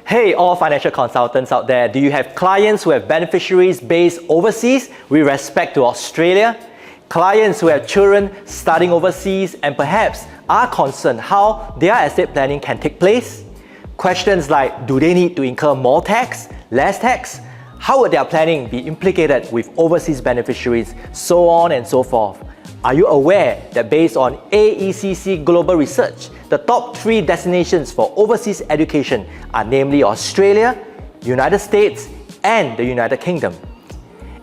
Hey, all financial consultants out there, do you have clients who have beneficiaries based overseas with respect to Australia? Clients who have children studying overseas and perhaps are concerned how their estate planning can take place? Questions like, do they need to incur more tax, less tax? How would their planning be implicated with overseas beneficiaries, so on and so forth? Are you aware that based on AECC Global Research, the top 3 destinations for overseas education are namely Australia, United States, and the United Kingdom?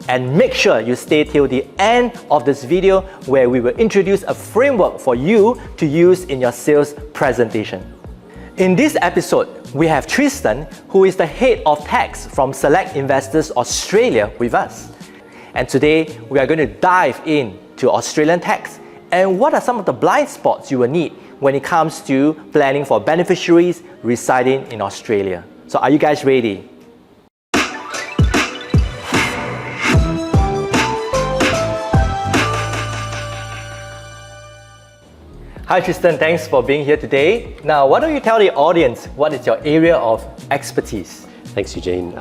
And make sure you stay till the end of this video where we will introduce a framework for you to use in your sales presentation. In this episode, we have Tristan, who is the head of tax from Select Investors Australia with us. And today, we are going to dive in to Australian tax and what are some of the blind spots you will need when it comes to planning for beneficiaries residing in Australia. So are you guys ready? Hi Tristan, thanks for being here today. Now, why don't you tell the audience what is your area of expertise? Thanks, Eugene.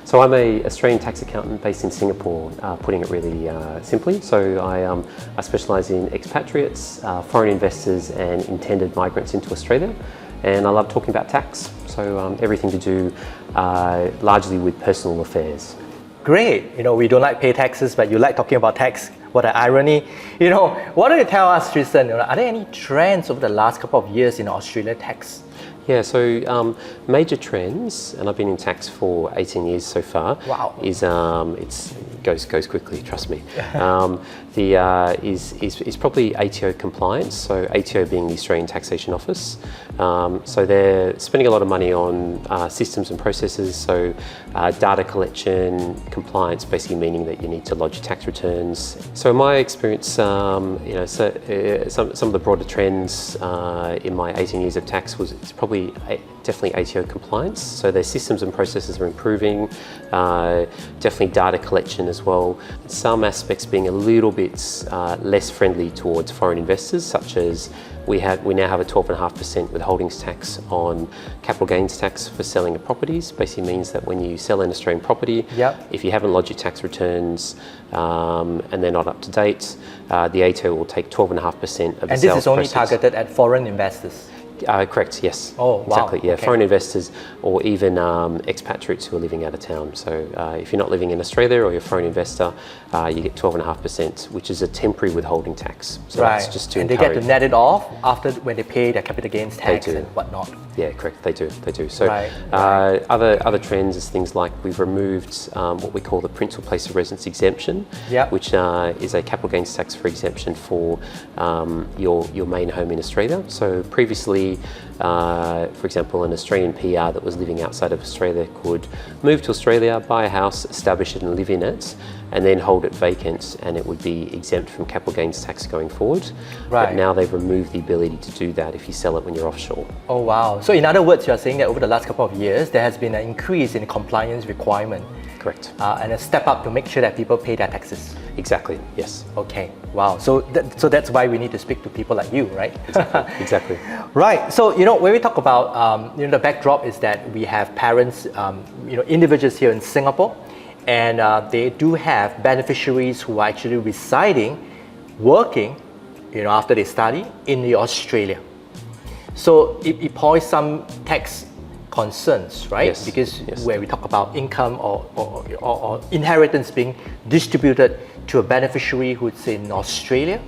So I'm an Australian tax accountant based in Singapore, putting it really simply. So I specialise in expatriates, foreign investors and intended migrants into Australia. And I love talking about tax, so everything to do largely with personal affairs. Great. We don't like pay taxes, but you like talking about tax. What an irony. Why don't you tell us, Tristan, are there any trends over the last couple of years in Australian tax? Yeah, so major trends, and I've been in tax for 18 years so far. Wow. Is it goes quickly, trust me. Is probably ATO compliance. So ATO being the Australian Taxation Office. So they're spending a lot of money on systems and processes. So data collection, compliance, basically meaning that you need to lodge your tax returns. So in my experience, some of the broader trends in my 18 years of tax was it's probably definitely ATO compliance. So their systems and processes are improving, definitely data collection as well. Some aspects being a little bit less friendly towards foreign investors, such as we now have a 12.5% withholdings tax on capital gains tax for selling of properties. Basically means that when you sell an Australian property, if you haven't lodged your tax returns and they're not up to date, the ATO will take 12.5% of the sales process. And this is only targeted at foreign investors? Correct, yes. Oh, wow. Exactly, yeah. Okay. Foreign investors or even expatriates who are living out of town. So if you're not living in Australia or you're a foreign investor, you get 12.5%, which is a temporary withholding tax. So that's just to encourage. And they get to net it off after when they pay their capital gains tax and whatnot. Yeah, correct, they do. So other trends is things like we've removed what we call the principal place of residence exemption, which is a capital gains tax for exemption for your main home in Australia. So previously, for example, an Australian PR that was living outside of Australia could move to Australia, buy a house, establish it and live in it, and then hold it vacant, and it would be exempt from capital gains tax going forward. But now they've removed the ability to do that if you sell it when you're offshore. Oh wow. So in other words, you're saying that over the last couple of years, there has been an increase in compliance requirement. Correct. And a step up to make sure that people pay their taxes. Exactly, yes. Okay, wow. So that's why we need to speak to people like you, right? Exactly. Right. So, when we talk about, the backdrop is that we have parents, individuals here in Singapore, and they do have beneficiaries who are actually residing, working, after they study in Australia. So it poses some tax concerns, right? Yes. Because where we talk about income or inheritance being distributed to a beneficiary who's in Australia.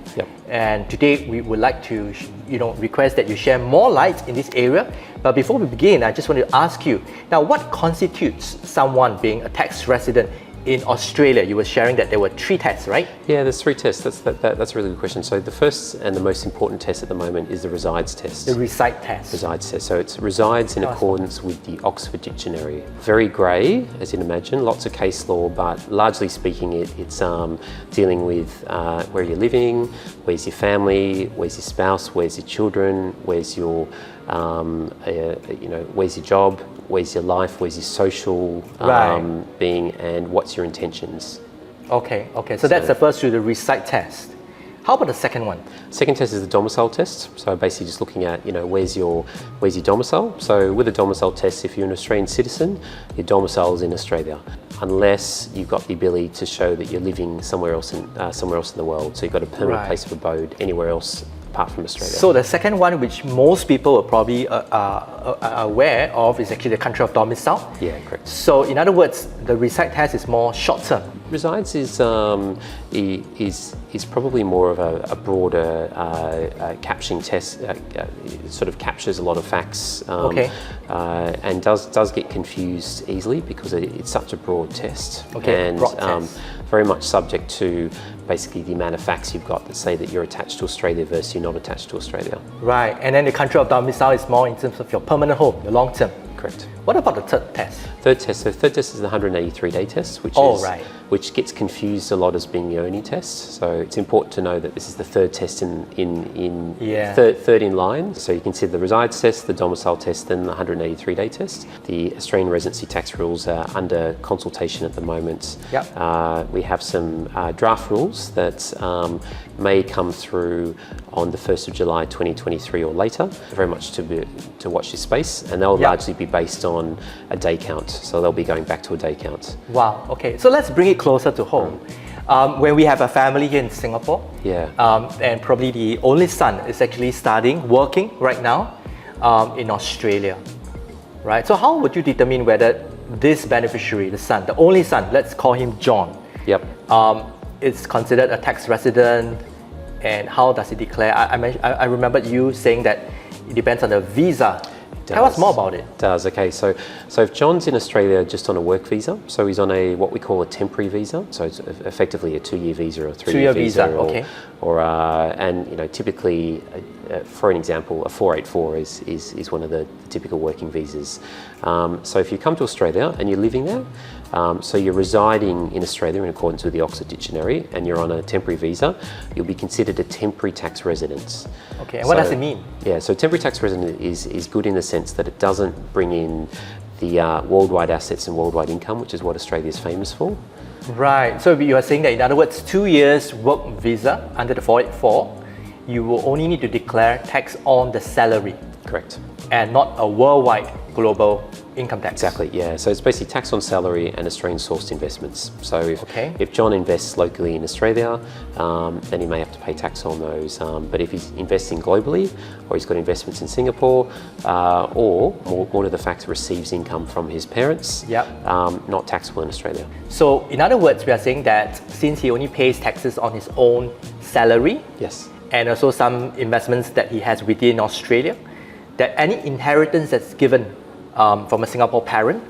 And today we would like to request that you share more light in this area. But before we begin, I just want to ask you, now what constitutes someone being a tax resident in Australia? You were sharing that there were 3 tests, right? Yeah, there's 3 tests. That's a really good question. So the first and the most important test at the moment is the resides test. The reside test. Resides test. So it resides in accordance with the Oxford Dictionary. Very grey, as you'd imagine, lots of case law, but largely speaking it's dealing with where you're living, where's your family, where's your spouse, where's your children, where's your where's your job, where's your life, where's your social being, and what's your intentions. Okay. So that's the first through the reside test. How about the second one? Second test is the domicile test. So basically just looking at, where's your domicile. So with a domicile test, if you're an Australian citizen, your domicile is in Australia, unless you've got the ability to show that you're living somewhere else in the world. So you've got a permanent Right. place of abode anywhere else apart from Australia. So the second one, which most people are probably aware of, is actually the country of domicile. Yeah, correct. So in other words, the reside test is more short term. Resides is probably more of a broader capturing test. It sort of captures a lot of facts, Okay. and does get confused easily because it's such a broad test. Okay, And broad test. very much subject to basically the amount of facts you've got that say that you're attached to Australia versus you're not attached to Australia. Right, and then the country of domicile is more in terms of your permanent home, your long term. Correct. What about the third test? Third test is the 183-day test, which gets confused a lot as being the only test. So it's important to know that this is the third test third in line. So you consider the resides test, the domicile test, then the 183-day test. The Australian residency tax rules are under consultation at the moment. Yep. We have some draft rules that may come through on the 1st of July 2023 or later. Very much to watch this space, and they'll Yep. largely be based on a day count. So they'll be going back to a day count. Wow, okay. So let's bring it closer to home. When we have a family here in Singapore, Yeah. And probably the only son is actually working right now in Australia, right? So how would you determine whether this beneficiary, the son, the only son, let's call him John, Yep. is considered a tax resident, and how does he declare? I remember you saying that it depends on the visa. Tell us more about it. Does, okay. So if John's in Australia just on a work visa, so he's on what we call a temporary visa, so it's effectively a 2-year visa or a 3-year visa. Okay. And typically, for an example, a 484 is one of the typical working visas. So if you come to Australia and you're living there, so you're residing in Australia in accordance with the Oxford Dictionary, and you're on a temporary visa, you'll be considered a temporary tax resident. Okay, and what does it mean? Yeah, so temporary tax resident is good in the sense that it doesn't bring in the worldwide assets and worldwide income, which is what Australia is famous for. Right, so you are saying that in other words, 2 years work visa under the 484, you will only need to declare tax on the salary Correct. and not a worldwide global income tax. Exactly, yeah. So it's basically tax on salary and Australian sourced investments. So if John invests locally in Australia, then he may have to pay tax on those. But if he's investing globally, or he's got investments in Singapore, or more to the fact receives income from his parents, Yep. not taxable in Australia. So in other words, we are saying that since he only pays taxes on his own salary, Yes. and also some investments that he has within Australia, that any inheritance that's given from a Singapore parent,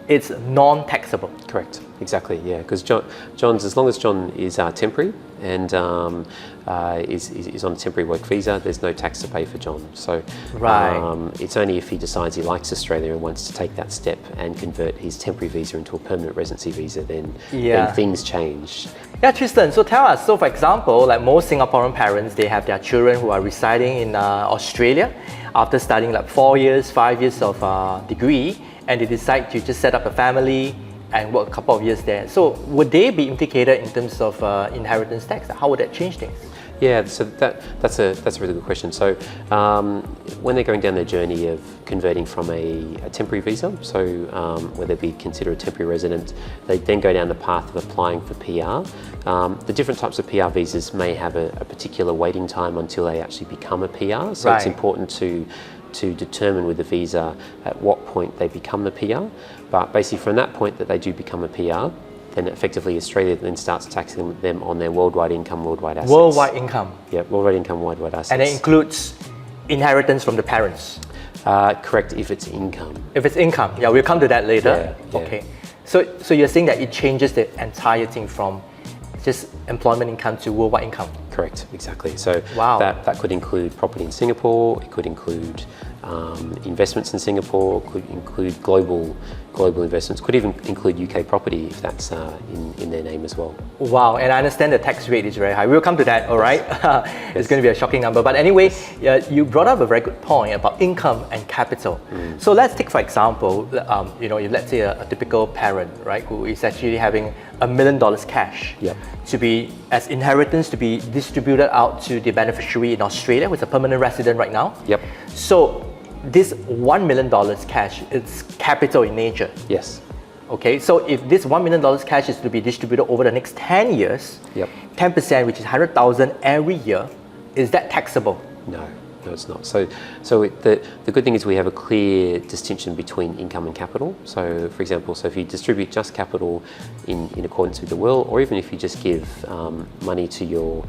it's non-taxable. Correct. Exactly. Yeah. Because John's, as long as John is temporary and is on a temporary work visa, there's no tax to pay for John. So Right. it's only if he decides he likes Australia and wants to take that step and convert his temporary visa into a permanent residency visa, then things change. Yeah, Tristan, so tell us, so for example, like most Singaporean parents, they have their children who are residing in Australia after studying like 4 years, 5 years of degree, and they decide to just set up a family and work a couple of years there. So would they be implicated in terms of inheritance tax? How would that change things? Yeah, so that's a really good question. So when they're going down their journey of converting from a temporary visa, so where they'd be considered a temporary resident, they then go down the path of applying for PR. The different types of PR visas may have a particular waiting time until they actually become a PR. So it's important to determine with the visa at what point they become the PR. But basically from that point that they do become a PR, then effectively Australia then starts taxing them on their worldwide income, worldwide assets. Worldwide income. Yeah, worldwide income, worldwide assets. And it includes inheritance from the parents. Correct, if it's income. If it's income, yeah, we'll come to that later. Yeah. Okay. So you're saying that it changes the entire thing from just employment income to worldwide income. Correct, exactly. So Wow. that could include property in Singapore, it could include investments in Singapore, could include global investments, could even include UK property if that's in their name as well. Wow, and I understand the tax rate is very high. We'll come to that, all right? It's going to be a shocking number. But anyway, you brought up a very good point about income and capital. So let's take, for example, let's say a typical parent, right, who is actually having $1 million cash Yep. to be as inheritance to be distributed out to the beneficiary in Australia, who's a permanent resident right now. Yep. So this $1 million cash, it's capital in nature. Yes. Okay, so if this $1 million cash is to be distributed over the next 10 years, Yep. 10%, which is 100,000 every year, is that taxable? No, it's not. So the good thing is we have a clear distinction between income and capital. So for example, if you distribute just capital in accordance with the will, or even if you just give money to your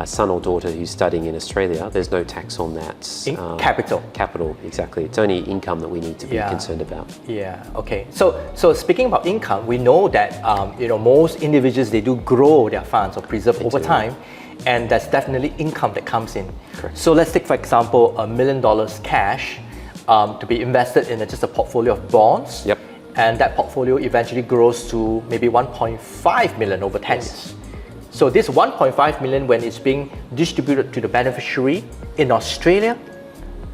son or daughter who's studying in Australia, there's no tax on that. Capital. Capital, exactly. It's only income that we need to be concerned about. Yeah, okay. So speaking about income, we know that most individuals, they do grow their funds or preserve over time. And that's definitely income that comes in. Correct. So let's take, for example, $1 million cash to be invested in just a portfolio of bonds. Yep. And that portfolio eventually grows to maybe 1.5 million over 10 years. So this 1.5 million, when it's being distributed to the beneficiary in Australia,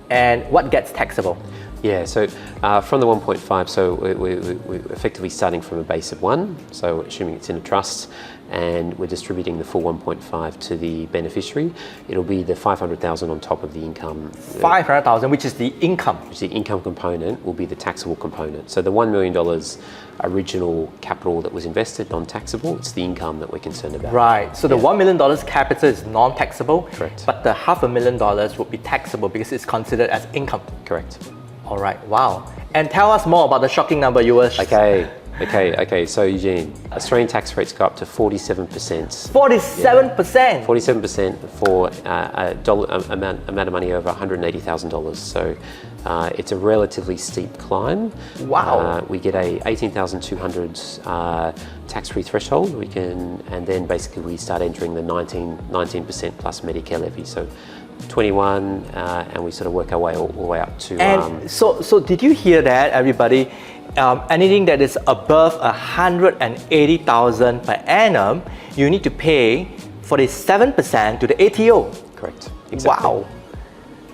and what gets taxable? Yeah, so from the 1.5, so we're effectively starting from a base of 1, so assuming it's in a trust, and we're distributing the full 1.5 to the beneficiary, it'll be the 500,000 on top of the income. 500,000, which is the income. Which the income component will be the taxable component. So the $1 million original capital that was invested, non-taxable, it's the income that we're concerned about. Right, so the $1 million capital is non-taxable. Correct. But the $500,000 would be taxable because it's considered as income. Correct. All right, wow. And tell us more about the shocking number you were... Okay. So Eugene, Australian tax rates go up to 47%. 47%? 47% for amount of money over $180,000. So it's a relatively steep climb. Wow. We get a 18,200 tax-free threshold. And then basically we start entering the 19% plus Medicare levy. So 21, and we sort of work our way all the way up to. And so did you hear that, everybody? Anything that is above 180,000 per annum, you need to pay 47% to the ATO. Correct. Exactly. Wow.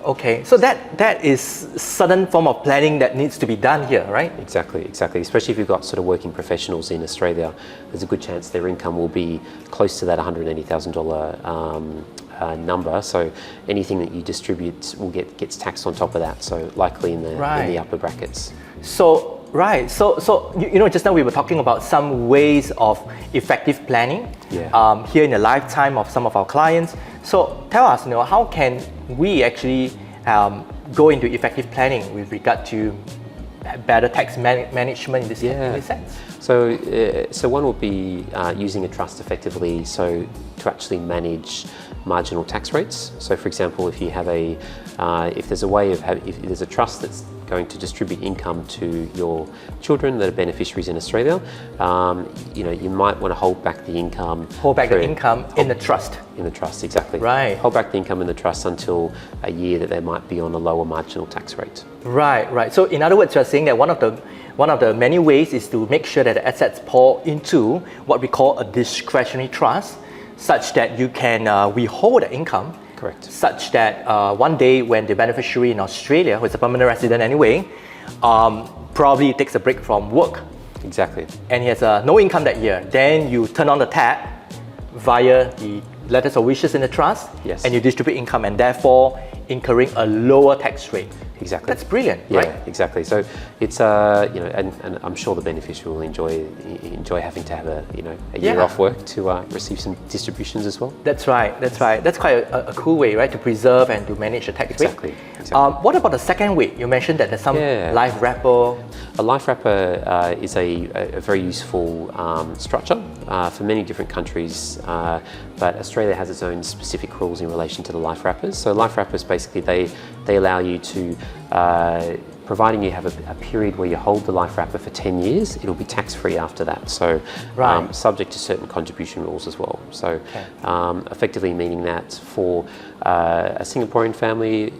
Okay, so that is certain form of planning that needs to be done here, right? Exactly. Especially if you've got sort of working professionals in Australia, there's a good chance their income will be close to that $180,000 number. So anything that you distribute gets taxed on top of that. So likely in the upper brackets. So just now we were talking about some ways of effective planning here in the lifetime of some of our clients. So tell us, how can we actually go into effective planning with regard to better tax management in this sense? So one would be using a trust effectively, so to actually manage marginal tax rates. So for example, if you have if there's a way of if there's a trust that's going to distribute income to your children that are beneficiaries in Australia, you might want to hold back the income. In the trust. In the trust, exactly. Right. Hold back the income in the trust until a year that they might be on a lower marginal tax rate. Right. So in other words, you're saying that one of the many ways is to make sure that the assets pour into what we call a discretionary trust, such that you can withhold the income. Correct. Such that one day when the beneficiary in Australia, who is a permanent resident anyway, probably takes a break from work. Exactly. And he has no income that year, then you turn on the tap via the letters of wishes in the trust, and you distribute income, and therefore incurring a lower tax rate. Exactly. That's brilliant, right? Yeah, exactly. So it's and I'm sure the beneficiary will enjoy having to have a year off work to receive some distributions as well. That's right. That's quite a cool way, right, to preserve and to manage the tax rate. Exactly. What about the second way? You mentioned that there's some life wrapper. A life wrapper is a very useful structure for many different countries, but Australia has its own specific rules in relation to the life wrappers. So life wrappers basically they allow you to, providing you have a period where you hold the life wrapper for 10 years, it'll be tax-free after that. So subject to certain contribution rules as well. So effectively meaning that for a Singaporean family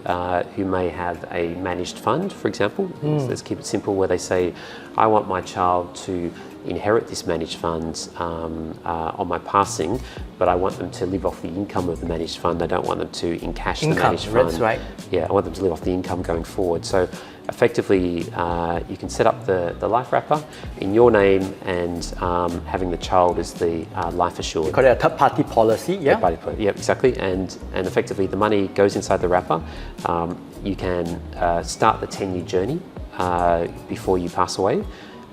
who may have a managed fund, for example, let's keep it simple, where they say, I want my child to inherit this managed fund on my passing, but I want them to live off the income of the managed fund. I don't want them to encash the managed fund. That's right. Yeah, I want them to live off the income going forward. So effectively, you can set up the life wrapper in your name and having the child as the life assured. You call it a third-party policy, yeah? Yeah, exactly. And effectively, the money goes inside the wrapper. You can start the 10-year journey before you pass away.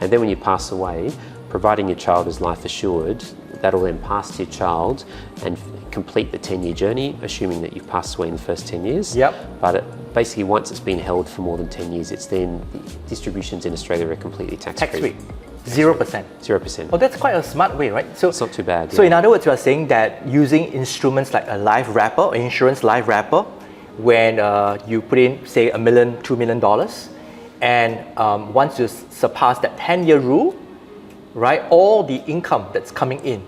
And then when you pass away, providing your child is life assured, that'll then pass to your child and complete the 10-year journey, assuming that you've passed away in the first 10 years. Yep. But basically, once it's been held for more than 10 years, it's then the distributions in Australia are completely tax-free. 0%. 0%. Oh, that's quite a smart way, right? So it's not too bad. So yeah. in other words, you are saying that using instruments like a life wrapper, or insurance life wrapper, when you put in, say, $1 million, $2 million, and once you surpass that 10-year rule, right, all the income that's coming in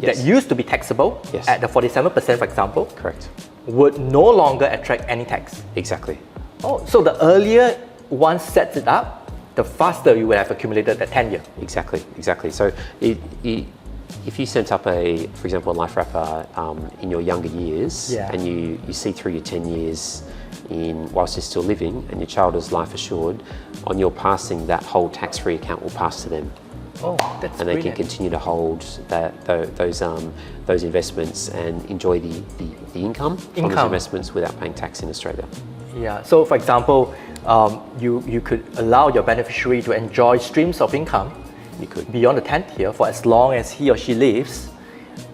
that used to be taxable at the 47%, for example, correct, would no longer attract any tax. Exactly. Oh, so the earlier one sets it up, the faster you will have accumulated that 10-year. Exactly. So if you sent up for example, a life wrapper in your younger years, and you see through your 10 years whilst you're still living, and your child is life assured, on your passing, that whole tax-free account will pass to them. Oh, that's and they can continue to hold those investments and enjoy the income from those investments without paying tax in Australia. Yeah. So, for example, you could allow your beneficiary to enjoy streams of income. You could beyond the 10th year for as long as he or she lives,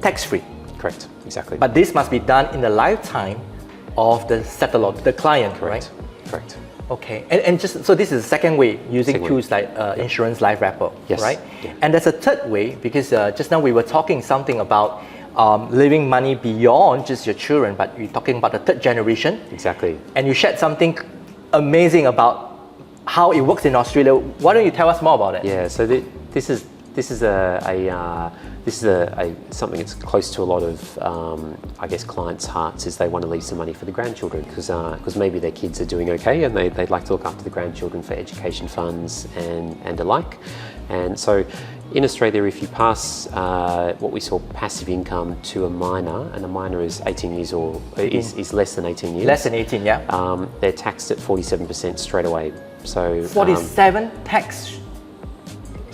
tax-free. Correct. Exactly. But this must be done in the lifetime of the settlor, the client, Correct. right? Correct. Okay, and just so this is the second way using tools like insurance life wrapper, right? Yeah. And there's a third way because just now we were talking something about leaving money beyond just your children, but we're talking about the third generation. Exactly. And you shared something amazing about how it works in Australia. Why don't you tell us more about it? Yeah. So this is something that's close to a lot of I guess clients' hearts, is they want to leave some money for the grandchildren because maybe their kids are doing okay and they'd like to look after the grandchildren for education funds and alike. And so in Australia, if you pass what we call passive income to a minor, and a minor is 18 years or is less than 18 years. Less than 18, yeah. They're taxed at 47% straight away. So 47 tax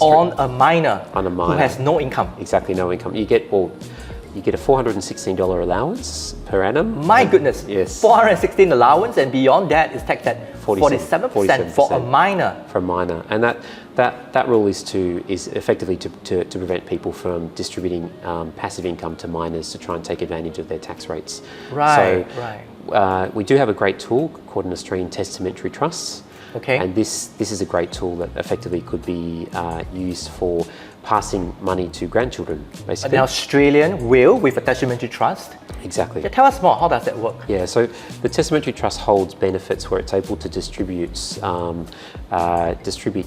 on a minor who has no income. Exactly, no income. You get a $416 allowance per annum. My goodness. Yes. 416 allowance, and beyond that is taxed at 47% for a minor. For a minor, and that rule is effectively to prevent people from distributing passive income to minors to try and take advantage of their tax rates. Right. We do have a great tool called an Australian Testamentary Trust. Okay. And this is a great tool that effectively could be used for passing money to grandchildren, basically. An Australian will with a testamentary trust. Exactly. Yeah, tell us more. How does that work? Yeah, so the Testamentary Trust holds benefits where it's able to distribute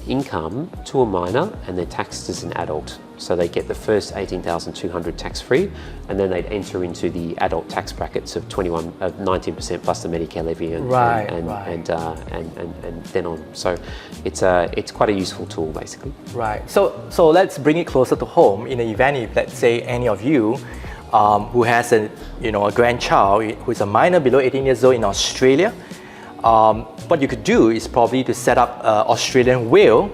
income to a minor, and they're taxed as an adult. So they get the first $18,200 tax-free, and then they'd enter into the adult tax brackets of 19% plus the Medicare levy and then on. So it's quite a useful tool, basically. Right. So let's bring it closer to home. In the event, if let's say any of you who has a grandchild who is a minor below 18 years old in Australia, what you could do is probably to set up an Australian will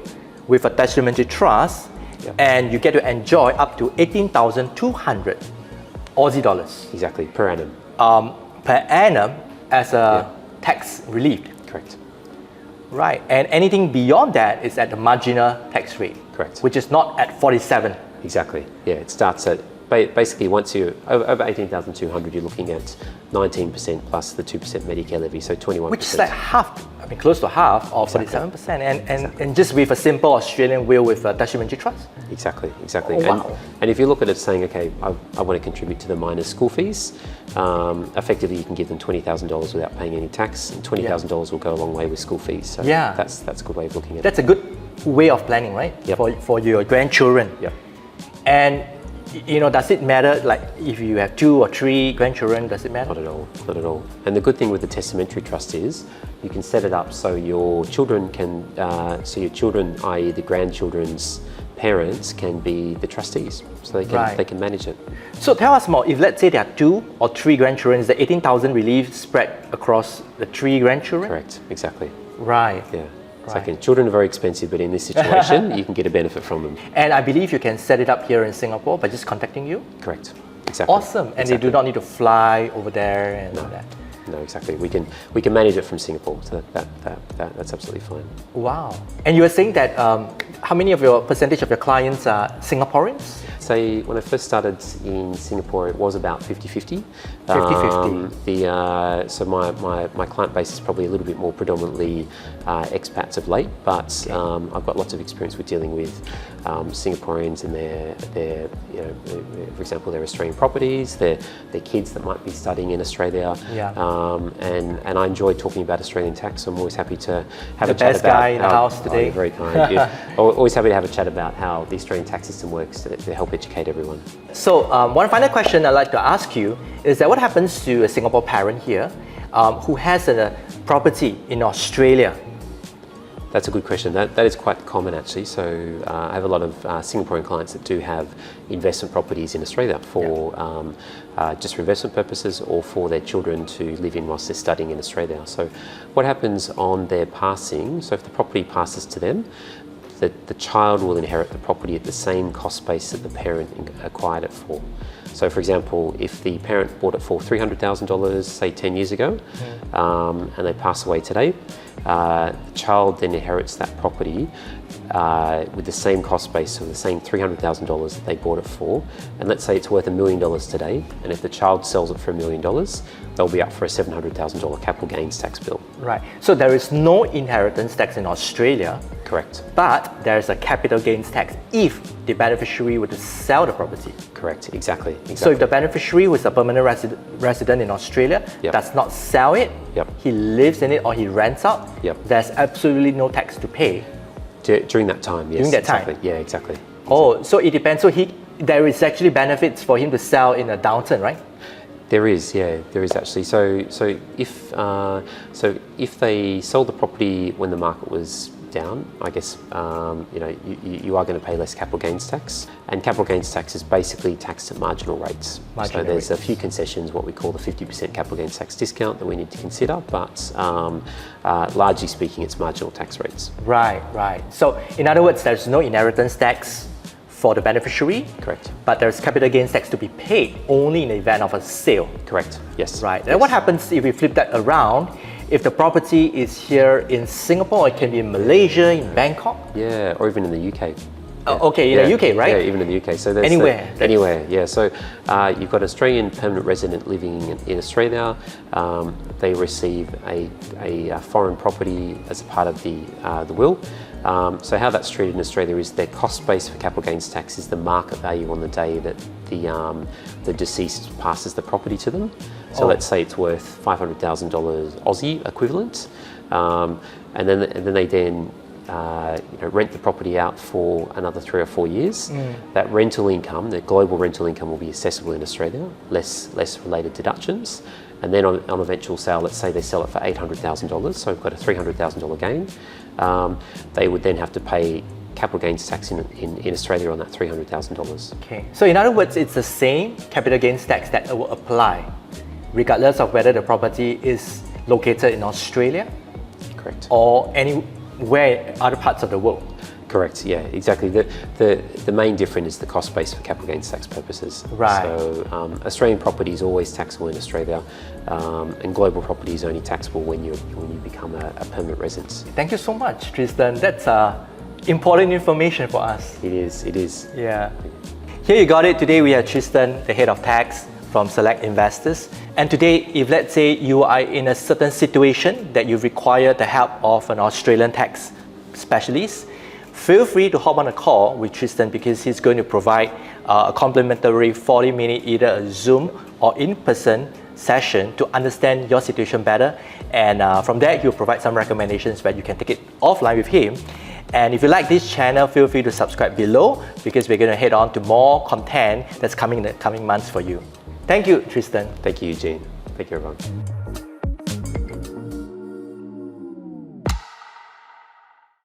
with a testamentary trust. Yep. And you get to enjoy up to 18,200 Aussie dollars. Exactly, per annum. Per annum as a tax relief. Correct. Right, and anything beyond that is at the marginal tax rate. Correct. Which is not at 47. Exactly, yeah, it starts at, basically once you're over 18,200, you're looking at 19% plus the 2% Medicare levy, so 21%. Which is like half, close to half of 47%. And just with a simple Australian will with a testamentary trust. Exactly. Oh, wow. And if you look at it saying, okay, I want to contribute to the minors' school fees, effectively you can give them $20,000 without paying any tax, and $20,000 will go a long way with school fees. So that's a good way of looking at it. That's a good way of planning, right? Yep. For your grandchildren. Yep. And does it matter, like if you have 2 or 3 grandchildren, does it matter? Not at all. And the good thing with the testamentary trust is you can set it up so your children can, i.e. the grandchildren's parents can be the trustees, so they can manage it. So tell us more, if let's say there are 2 or 3 grandchildren, is the 18,000 relief spread across the 3 grandchildren? Correct, exactly. Right. Yeah. It's like children are very expensive, but in this situation, you can get a benefit from them. And I believe you can set it up here in Singapore by just contacting you? Correct, exactly. Awesome, and they do not need to fly over there and all that. No, exactly. We can manage it from Singapore, so that's absolutely fine. Wow. And you were saying that how many of your percentage of your clients are Singaporeans? Say when I first started in Singapore, it was about 50-50. 50-50. So my client base is probably a little bit more predominantly expats of late, but I've got lots of experience with dealing with Singaporeans and their for example, their Australian properties, their kids that might be studying in Australia. Yeah. And I enjoy talking about Australian tax, so I'm always happy to have the a chat best about guy in the house today. You're very kind. Always happy to have a chat about how the Australian tax system works to help educate everyone. So one final question I'd like to ask you is that what happens to a Singapore parent here who has a property in Australia? That's a good question. That is quite common actually. So I have a lot of Singaporean clients that do have investment properties in Australia for just for investment purposes or for their children to live in whilst they're studying in Australia. So what happens on their passing, so if the property passes to them, the child will inherit the property at the same cost base that the parent acquired it for. So for example, if the parent bought it for $300,000, say 10 years ago, and they pass away today, the child then inherits that property with the same cost base, so the same $300,000 that they bought it for. And let's say it's worth $1 million today, and if the child sells it for $1 million, they'll be up for a $700,000 capital gains tax bill. Right. So there is no inheritance tax in Australia. Correct. But there is a capital gains tax if the beneficiary were to sell the property. Correct, exactly. So if the beneficiary was a permanent resident in Australia, does not sell it, he lives in it or he rents out, there's absolutely no tax to pay. During that time, yes. During that time? Exactly. Yeah, exactly. Oh, so it depends. So there is actually benefits for him to sell in a downturn, right? There is, yeah, there is actually. So if they sold the property when the market was down, I guess you are going to pay less capital gains tax, and capital gains tax is basically taxed at marginal rates. So there's a few concessions, what we call the 50% capital gains tax discount that we need to consider, but largely speaking, it's marginal tax rates. Right. So in other words, there's no inheritance tax for the beneficiary. Correct. But there's capital gains tax to be paid only in the event of a sale. Correct. Yes. Right. And what happens if we flip that around? If the property is here in Singapore, it can be in Malaysia, in Bangkok? Yeah, or even in the UK. Okay, in the UK, right? Yeah, even in the UK. So there's anywhere, yeah. So you've got an Australian permanent resident living in Australia. They receive a foreign property as a part of the will. So how that's treated in Australia is their cost base for capital gains tax is the market value on the day that the deceased passes the property to them. So let's say it's worth $500,000 Aussie equivalent, and then they rent the property out for another 3 or 4 years. That rental income, the global rental income, will be assessable in Australia, less related deductions. And then on eventual sale, let's say they sell it for $800,000, so we've got a $300,000 gain. They would then have to pay capital gains tax in Australia on that $300,000. Okay, so in other words, it's the same capital gains tax that will apply regardless of whether the property is located in Australia, correct, or anywhere other parts of the world. Correct. Yeah, exactly. The main difference is the cost base for capital gains tax purposes. Right. So Australian property is always taxable in Australia, and global property is only taxable when you become a permanent resident. Thank you so much, Tristan. That's important information for us. It is. Yeah. Here you got it. Today we have Tristan, the head of tax from Select Investors. And today, if let's say you are in a certain situation that you require the help of an Australian tax specialist, feel free to hop on a call with Tristan because he's going to provide a complimentary 40-minute either a Zoom or in-person session to understand your situation better. And from there, he'll provide some recommendations where you can take it offline with him. And if you like this channel, feel free to subscribe below because we're going to head on to more content that's coming in the coming months for you. Thank you, Tristan. Thank you, Eugene. Thank you, everyone.